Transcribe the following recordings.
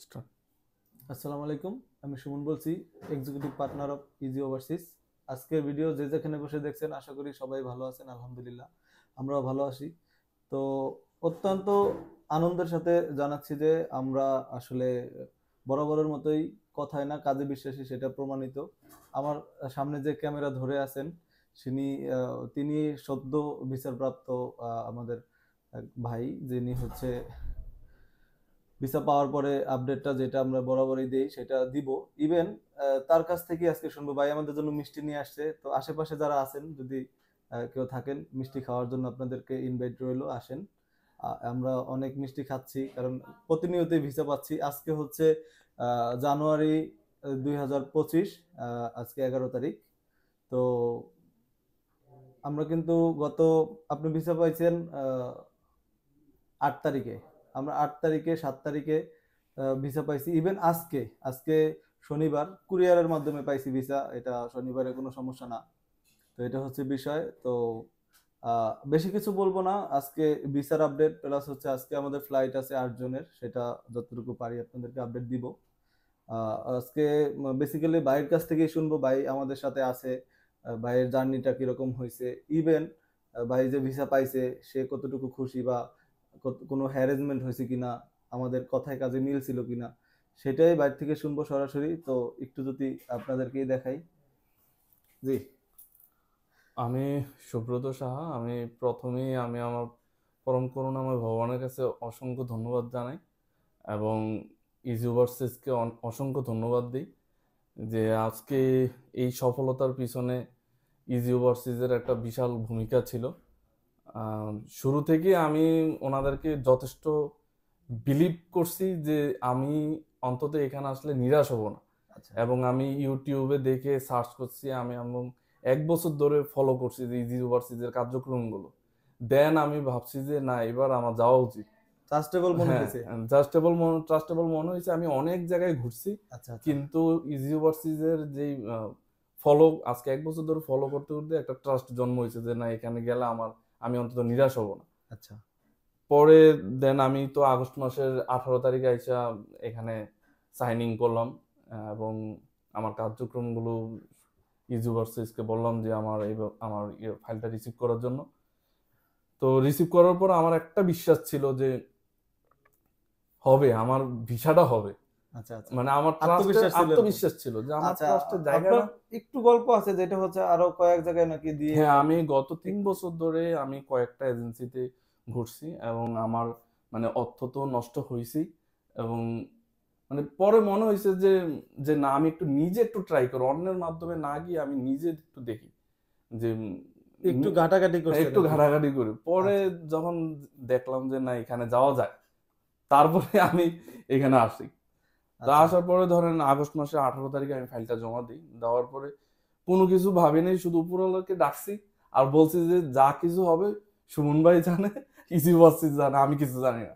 Start. আসসালামু আলাইকুম। আমি সুমন বলছি, executive partner of easy overseas. আজকের ভিডিও যে যেখানে বসে দেখছেন, আশা করি সবাই ভালো আছেন। আলহামদুলিল্লাহ, আমরাও ভালো আছি। তো অত্যন্ত আনন্দের সাথে জানাচ্ছি যে আমরা আসলে বরাবরের মতোই কথায় না কাজে বিশ্বাসী, সেটা প্রমাণিত। আমার সামনে যে ক্যামেরা ধরে আছেন তিনি সদ্য বিচারপ্রাপ্ত আমাদের এক ভাই, যিনি হচ্ছে ভিসা পাওয়ার পরে আপডেটটা যেটা আমরা বরাবরই দেই সেটা দিব। ইভেন তার কাছ থেকে আজকে শুনবো। ভাই আমাদের জন্য মিষ্টি নিয়ে আসছে, তো আশেপাশে যারা আছেন যদি কেউ থাকেন মিষ্টি খাওয়ার জন্য, আপনাদেরকে ইনভাইট রইলো, আসেন। আমরা অনেক মিষ্টি খাচ্ছি কারণ প্রতিনিয়তই ভিসা পাচ্ছি। আজকে হচ্ছে জানুয়ারি 2025, আজকে 11 তারিখ। তো আমরা কিন্তু গত, আপনি ভিসা পাইছেন 8 তারিখে, আমরা 8 তারিখে 7 তারিখে ভিসা পাইছি। ইভেন আজকে আজকে শনিবার, কুরিয়ারের মাধ্যমে পাইছি ভিসা। এটা শনিবারে কোনো সমস্যা না। তো এটা হচ্ছে বিষয়। তো বেশি কিছু বলবো না আজকে। ভিসার আপডেট প্লাস হচ্ছে আজকে আমাদের ফ্লাইট আছে 8 জনের, সেটা যতটুকু পারি আপনাদেরকে আপডেট দিব। আজকে বেসিক্যালি ভাইয়ের কাছ থেকেই শুনবো, ভাই আমাদের সাথে আছে। ভাইয়ের জার্নিটা কিরকম হয়েছে, ইভেন ভাই যে ভিসা পাইছে সে কতটুকু খুশি, বা কোনো হ্যারাসমেন্ট হয়েছে কিনা, আমাদের কথায় কাজে মিল ছিল কিনা, সেটাই বাইরে থেকে শুনবো সরাসরি। তো একটু যদি আপনাদেরকেই দেখাই। জি। আমি সুব্রত সাহা। আমি প্রথমেই আমার পরম করুণাময় ভগবানের কাছে অসংখ্য ধন্যবাদ জানাই এবং ইজি ওভারসিজকে অসংখ্য ধন্যবাদ দিই যে আজকে এই সফলতার পিছনে ইজি ওভারসিজের একটা বিশাল ভূমিকা ছিল। শুরু থেকে আমি ওনাদেরকে যথেষ্ট বিলিভ করছি যে আমি অন্তত এখানে আসলে নিরাশ হব না। আচ্ছা এবং আমি ইউটিউবে দেখে সার্চ করছি, আমি এবং 1 বছর ধরে ফলো করছি যে ইজি ওভারসিজের কার্যক্রমগুলো। দেন আমি ভাবছি যে না, এবার আমার যাওয়া উচিত। ট্রাস্টেবল মনে হ্যাঁ, হয়েছে। ট্রাস্টেবল মনে হয়েছে। আমি অনেক জায়গায় ঘুরছি, আচ্ছা আচ্ছা কিন্তু ইজি ওভারসিজের যেই ফলো, আজকে 1 বছর ধরে ফলো করতে করতে একটা ট্রাস্ট জন্ম হয়েছে যে না, এখানে গেলে আমি অন্তত নিরাশ হব না। আচ্ছা পরে দেন আমি তো আগস্ট মাসের 18 তারিখে আইসা এখানে সাইনিং করলাম এবং আমার কার্যক্রমগুলো ইজি ভার্সেসকে বললাম যে আমার ফাইলটা রিসিভ করার জন্য। তো রিসিভ করার পর আমার একটা বিশ্বাস ছিল যে হবে, আমার ভিসাটা হবে। আচ্ছা আচ্ছা মানে আমার আত্মবিশ্বাস ছিল এরকম। আত্মবিশ্বাস ছিল যে আমার আচ্ছা, ট্রাস্টের জায়গা আপনার না। একটু গল্প আছে যেটা হচ্ছে আরো কয়েক জায়গায় নাকি দিয়ে। হ্যাঁ, আমি গত 3 বছর ধরে আমি কয়েকটা এজেন্সিতে ঘুরছি এবং আমার মানে অর্থ তো নষ্ট হয়েছি। এবং মানে পরে মনে হয়েছে যে যে না, আমি নিজে একটু ট্রাই করি, অন্যের মাধ্যমে না গিয়ে আমি নিজে একটু দেখি যে একটু ঘাটাঘাটি হ্যাঁ, করছেন একটু আর কি। ঘাটাঘাটি করি। পরে আচ্ছা যখন দেখলাম যে না, এখানে যাওয়া যায়, তারপরে আমি এখানে আসি। তো আচ্ছা আসার পরে ধরেন আগস্ট মাসের 18 তারিখে আমি ফাইলটা জমা দিই। দেওয়ার পরে কোনো কিছু ভাবি নাই, শুধু উপরওয়ালাকে ডাকছি আর বলছি যে যা কিছু হবে সুমন ভাই জানে, ইজি ওয়াসিস জানে, আমি কিছু জানি না।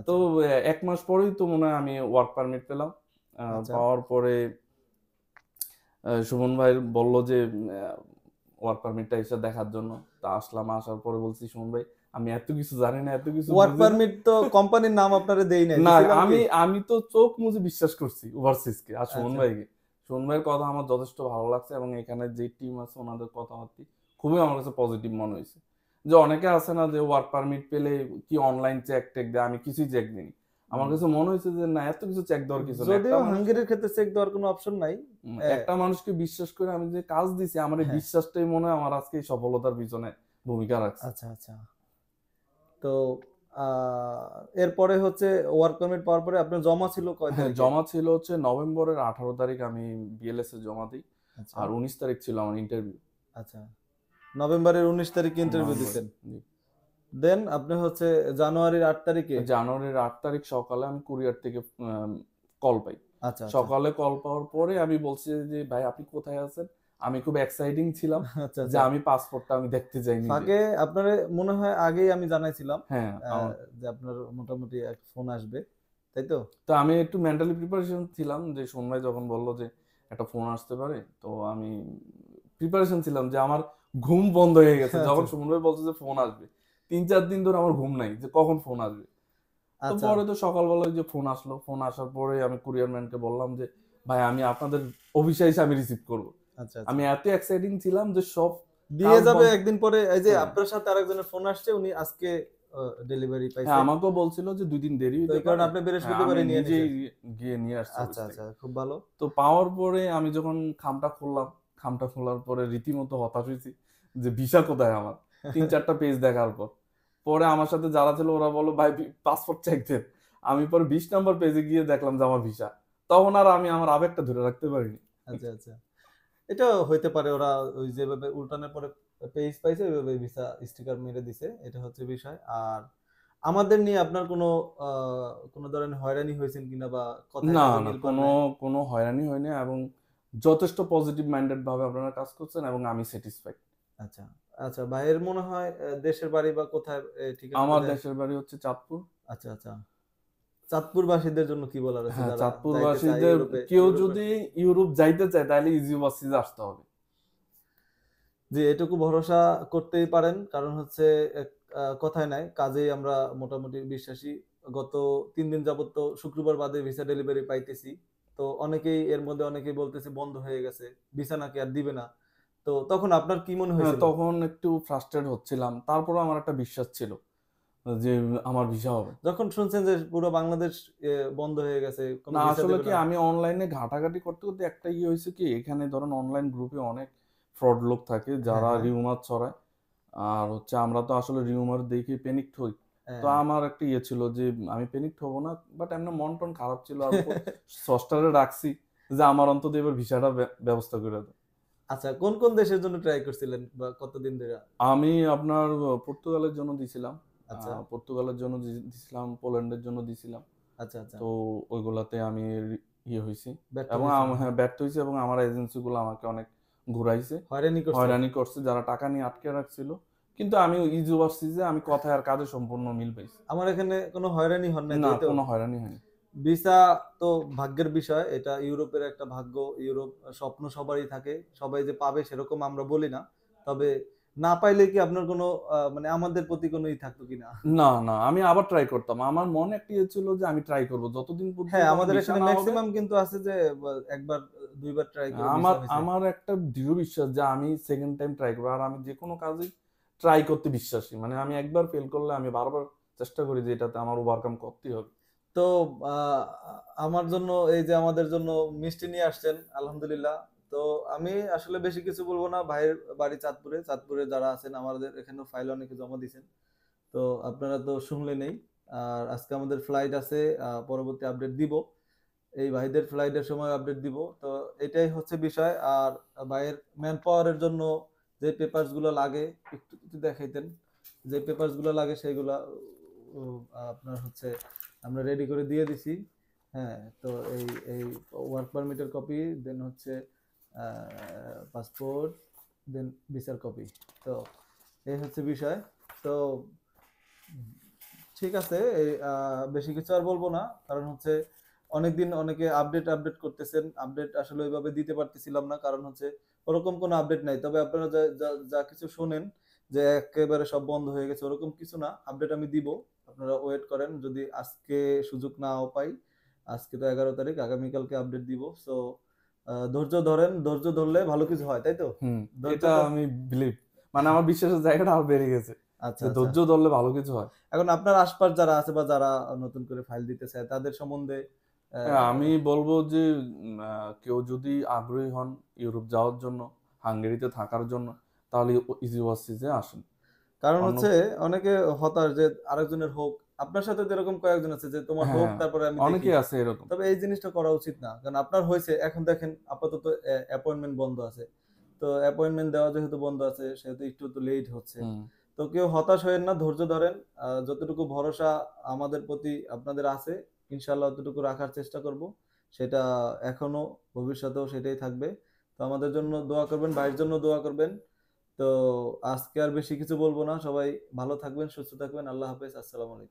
তো আচ্ছা 1 মাস পরেই তো মনে হয় আমি ওয়ার্ক পারমিট পেলাম। আচ্ছা পাওয়ার পরে সুমন ভাই বলল যে ওয়ার্ক পারমিটটা এসে দেখার জন্য। তা আসলাম, আসার পরে বলছি সুমন ভাই আমি এত কিছু জানি না, এত কিছু ওয়ার্ক বুঝি না। পারমিট তো কোম্পানির নাম আপনারে দেই নাই, না, দিছিলাম কি? আমি আমি তো চোখ মুজে বিশ্বাস করছি ওভারসিজকে আর সুমন আচ্ছা ভাইকে। সুমন ভাইয়ের কথা আমার যথেষ্ট ভালো লাগছে এবং এখানে যে টিম আছে ওনাদের কথাবার্তা খুবই আমার কাছে পজিটিভ মনে হয়েছে। যে অনেকে আছে না যে ওয়ার্ক পারমিট পেলে কি অনলাইন চেক টেক দেয়, আমি কিছুই চেক দিইনি। আমার হুম। কাছে মনে হয়েছে যে না, এত কিছু চেক দেওয়ার কিছু না। যদিও হাঙ্গেরির ক্ষেত্রে চেক দেওয়ার কোনো অপশন নাই। হ্যাঁ একটা মানুষকে বিশ্বাস করে আমি যে কাজ দিছি, আমার এই হ্যাঁ। বিশ্বাসটাই মনে হয় আমার আজকে এই সফলতার পিছনে ভূমিকা রাখছে। আচ্ছা আচ্ছা। তো এরপরে হচ্ছে ওয়ার্ক পারমিট পাওয়ার পরে আপনার জমা ছিল কয় হ্যাঁ, তারিখে? জমা ছিল হচ্ছে নভেম্বরের 18 তারিখ আমি বিএলএস এ জমা দিই। আচ্ছা আর 19 তারিখ ছিল আমার ইন্টারভিউ। আচ্ছা। নভেম্বরের 19 তারিখে ইন্টারভিউ নভেম্বর, দিচ্ছেন। জি। দেন আপনি হচ্ছে জানুয়ারির 8 তারিখে। জানুয়ারির 8 তারিখ সকালে আমি কুরিয়ার থেকে কল পাই। আচ্ছা আচ্ছা সকালে কল পাওয়ার পরে আমি বলছি যে ভাই আপনি কোথায় আছেন। আমি খুব এক্সাইটিং ছিলাম আচ্ছা যে আচ্ছা। আমি পাসপোর্টটা আমি দেখতে চাই নিজে। ফাঁকে আপনারে মনে হয় আগেই আমি জানাইছিলাম হ্যাঁ, আমার যে আপনার মোটামুটি এক ফোন আসবে, তাই তো? তো আমি একটু মেন্টালি প্রিপারেশন ছিলাম যে সোমবার যখন বললো যে একটা ফোন আসতে পারে, তো আমি প্রিপারেশন ছিলাম যে আমার ঘুম বন্ধ হয়ে গেছে আচ্ছা যখন সুমন ভাই বলছে যে ফোন আসবে। 3-4 দিন ধরে আমার ঘুম নাই যে কখন ফোন আসবে। তো আচ্ছা পরে তো সকালবেলা ওই যে ফোন আসলো, ফোন আসার পরে আমি কুরিয়ার ম্যানকে বললাম যে ভাই আমি আপনাদের অফিসে এসে আমি রিসিভ করব। আচ্ছা আমি আচ্ছা। এত এক্সাইটিং ছিলাম যে সব দিয়ে কাজ যাবে বন্ধ। একদিন পরে। এই যে হ্যাঁ, আপনার সাথে আরেকজনের ফোন আসছে, উনি আজকে ডেলিভারি হ্যাঁ পাইছে। আমাকেও বলছিল যে ২ দিন দেরি তো হইতে এই কারণে পারে। আপনি হ্যাঁ, আমি বৃহস্পতিবারে নিয়ে নিজেই নিছেন। গিয়ে নিয়ে আসছি আচ্ছা অফিস আচ্ছা, থেকে। খুব ভালো। তো পাওয়ার পরে আমি যখন খামটা খুললাম, খামটা খোলার পরে রীতিমতো হতাশ হইছি যে ভিসা কোথায় আমার? ৩-৪ টা পেজ দেখার পর। পরে আমার সাথে যারা ছিল ওরা বলল, "ভাই পাসপোর্ট চেক দেন।" আমি পরে ২০ নাম্বার পেজে গিয়ে দেখলাম যে আমার ভিসা। তখন আর আমি আমার আবেগটা ধরে রাখতে পারিনি। আচ্ছা আচ্ছা, এটা হইতে পারে, ওরা ওই যেভাবে উল্টানোর পরে পেজ পাইছে ওইভাবে ভিসা স্টিকার মেরে দিছে, এটা হচ্ছে বিষয়। আর আমাদের নিয়ে আপনার কোনো ধরনের হয়রানি হয়েছেন কিনা, বা কথায় না, কাজে না মিল পান কোনো নাই? কোনো হয়রানি হয়নি এবং যথেষ্ট পজিটিভ মাইন্ডেড ভাবে আপনারা কাজ করছেন এবং আমি স্যাটিসফাইড। আচ্ছা আচ্ছা, ভাইয়ের মনে হয় দেশের বাড়ি বা কোথায়, ঠিকানাটা আমার দেন। দেশের বাড়ি হচ্ছে চাঁদপুর। আচ্ছা আচ্ছা, চাঁদপুরবাসীদের জন্য কি বলার আছে হ্যাঁ, যারা যাইতে চায় চাঁদপুরবাসীদের ইউরোপে? কেউ ইউরোপে যদি ইউরোপ যাইতে চায় তাহলে ইজি ওভারসিজে আসতে হবে। যে এটুকু ভরসা করতেই পারেন, কারণ হচ্ছে কথায় নাই কাজেই আমরা মোটামুটি বিশ্বাসী। গত ৩ দিন যাবত তো শুক্রবার বাদে ভিসা ডেলিভারি পাইতেছি। তো অনেকেই এর মধ্যে অনেকেই বলতেছে বন্ধ হয়ে গেছে, ভিসা নাকি আর দিবে না। তো তখন আপনার কি মনে হ্যাঁ, হয়েছিল? তখন একটু ফ্রাস্ট্রেট হচ্ছিলাম। তারপরেও আমার একটা বিশ্বাস ছিল যে আমার ভিসা হবে। যখন শুনছেন যে পুরো বাংলাদেশ বন্ধ হয়ে গেছে, কোনো না ভিসা আসলে দেবে কি না? আমি অনলাইনে ঘাটাঘাটি করতে, করতে একটা হইছে কি এখানে ধরেন অনলাইন গ্রুপে অনেক ফ্রড লোক থাকে হ্যাঁ যারা হ্যাঁ রিউমার ছড়ায়। আর হচ্ছে আমরা তো আসলে রিউমার দেখে প্যানিকড হই। তো হ্যাঁ। আমার একটা ছিল যে আমি প্যানিকড হব না। বাট এমনি মন-টন খারাপ ছিল। আর স্রষ্টারে ডাকছি যে আমার অন্তত এবার ভিসাটা ব্যবস্থা করে দাও। আচ্ছা, কোন কোন দেশের জন্য ট্রাই করছিলেন বা কতদিন ধরে? আমি আপনার পর্তুগালের জন্য দিছিলাম। আচ্ছা পর্তুগালের জন্য দিছিলাম, পোল্যান্ডের জন্য দিছিলাম। আচ্ছা আচ্ছা, তো ওইগুলাতে আমি হইছি ব্যর্থ এবং হয়েছেন। হ্যাঁ, ব্যর্থ হইছি এবং আমার এজেন্সিগুলো আমাকে অনেক ঘুরাইছে, হয়রানি করছে। হয়রানি করছে যারা টাকা নিয়ে আটকে রাখছিল। কিন্তু আমি ইজি ওভারসিজে আমি কথায় আর কাজে সম্পূর্ণ মিল পাইছি। আমার এখানে কোনো হয়রানি হন নাই, না, তাই তো? কোনো হয়রানি হয়নি। ভিসা তো ভাগ্যের বিষয়, এটা ইউরোপের একটা ভাগ্য। ইউরোপ স্বপ্ন সবারই থাকে, সবাই যে পাবে সেরকম আমরা বলি না। তবে না পাইলে কি আপনার কোনো মানে আমাদের প্রতি কোনো থাকতো কিনা? না, না আমি আবার ট্রাই করতাম। আমার মনে একটা ছিল যে আমি ট্রাই করব। যতদিন হ্যাঁ, পর্যন্ত আমার আমাদের ভিসা এখানে না হবে। ম্যাক্সিমাম কিন্তু আছে যে একবার দুইবার ট্রাই করে ভিসা আমার হয়েছে। আমার একটা দৃঢ় বিশ্বাস যে আমি সেকেন্ড টাইম ট্রাই করব। আর আমি যেকোনো কাজেই ট্রাই করতে বিশ্বাসী। মানে আমি একবার ফেল করলে আমি বারবার চেষ্টা করি যে এটাতে আমার ওভারকাম করতেই হবে। তো আহ, আমার জন্য এই যে আমাদের জন্য মিষ্টি নিয়ে আসছেন, আলহামদুলিল্লাহ। তো আমি আসলে বেশি কিছু বলবো না। ভাইয়ের বাড়ি চাঁদপুরে, চাঁদপুরে যারা আছেন আমাদের এখানে ফাইল অনেকে জমা দিয়েছেন। তো আপনারা তো শুনলেনই। আর আজকে আমাদের ফ্লাইট আছে, পরবর্তী আপডেট দিব। এই ভাইদের ফ্লাইটের সময় আপডেট দিব। তো এটাই হচ্ছে বিষয়। আর ভাইয়ের ম্যান পাওয়ারের জন্য যে পেপারস গুলো লাগে একটু যদি দেখাইতেন, যে পেপারস গুলো লাগে সেগুলা আপনার হচ্ছে আমরা রেডি করে দিয়ে দিছি। হ্যাঁ, তো এই এই ওয়ার্ক পারমিটের কপি, দেন হচ্ছে পাসপোর্ট, দেন ভিসার কপি। তো এই হচ্ছে বিষয়। তো ঠিক আছে, বেশি কিছু আর বলবো না, কারণ হচ্ছে অনেকদিন অনেকে আপডেট আপডেট করতেছেন, আপডেট আসলে ওইভাবে দিতে পারতেছিলাম না, কারণ হচ্ছে ওরকম কোনো আপডেট নাই। তবে আপনারা যা যা যা কিছু শোনেন যে একেবারে সব বন্ধ হয়ে গেছে, ওরকম কিছু না, আপডেট আমি দিব। আপনারা ওয়েট করেন, যদি আজকে সুযোগ নাও পাই। আজকে তো 11 তারিখ, আগামীকালকে আপডেট দিব। সো ধৈর্য ধরেন, ধৈর্য ধরলে ভালো কিছু হয়, তাই তো? হুম, ধৈর্য এটা তো। আমি বিলিভ মানে আমার বিশ্বাসের জায়গাটা আরো বেড়ে গেছে আচ্ছা যে আচ্ছা, ধৈর্য ধরলে ভালো কিছু হয়। এখন আপনার আশপাশ যারা আছে বা যারা নতুন করে ফাইল দিতে চায় তাদের সম্বন্ধে হ্যাঁ, আহ, আমি বলবো যে কেউ যদি আগ্রহী হন ইউরোপ যাওয়ার জন্য, হাঙ্গেরিতে থাকার জন্য, তাহলে ইজি ওয়াসিসে আসেন। কারণ অন্য হচ্ছে অনেকে হতাশ যে আরেকজনের হোক। আপনার সাথে তো এরকম কয়েকজন আছে যে তোমার হোক হ্যাঁ, তারপরে আমি দেখি। অনেকেই আছে এরকম। তবে এই জিনিসটা করা উচিত না, কারণ আপনার হয়েছে, এখন দেখেন আপাতত অ্যাপয়েন্টমেন্ট বন্ধ আছে। তো অ্যাপয়েন্টমেন্ট দেওয়া যেহেতু বন্ধ আছে, সেহেতু একটু তো লেট হচ্ছে। হুম, তো কেউ হতাশ হয়েন না, ধৈর্য ধরেন। যতটুকু ভরসা আমাদের প্রতি আপনাদের আছে, ইনশাল্লাহ ততটুকু রাখার চেষ্টা করব। সেটা এখনো, ভবিষ্যতেও সেটাই থাকবে। তো আমাদের জন্য দোয়া করবেন, ভাইয়ের জন্য দোয়া করবেন। তো আজকে আর বেশি কিছু বলবো না। সবাই ভালো থাকবেন, সুস্থ থাকবেন। আল্লাহ হাফেজ, আসসালামু আলাইকুম।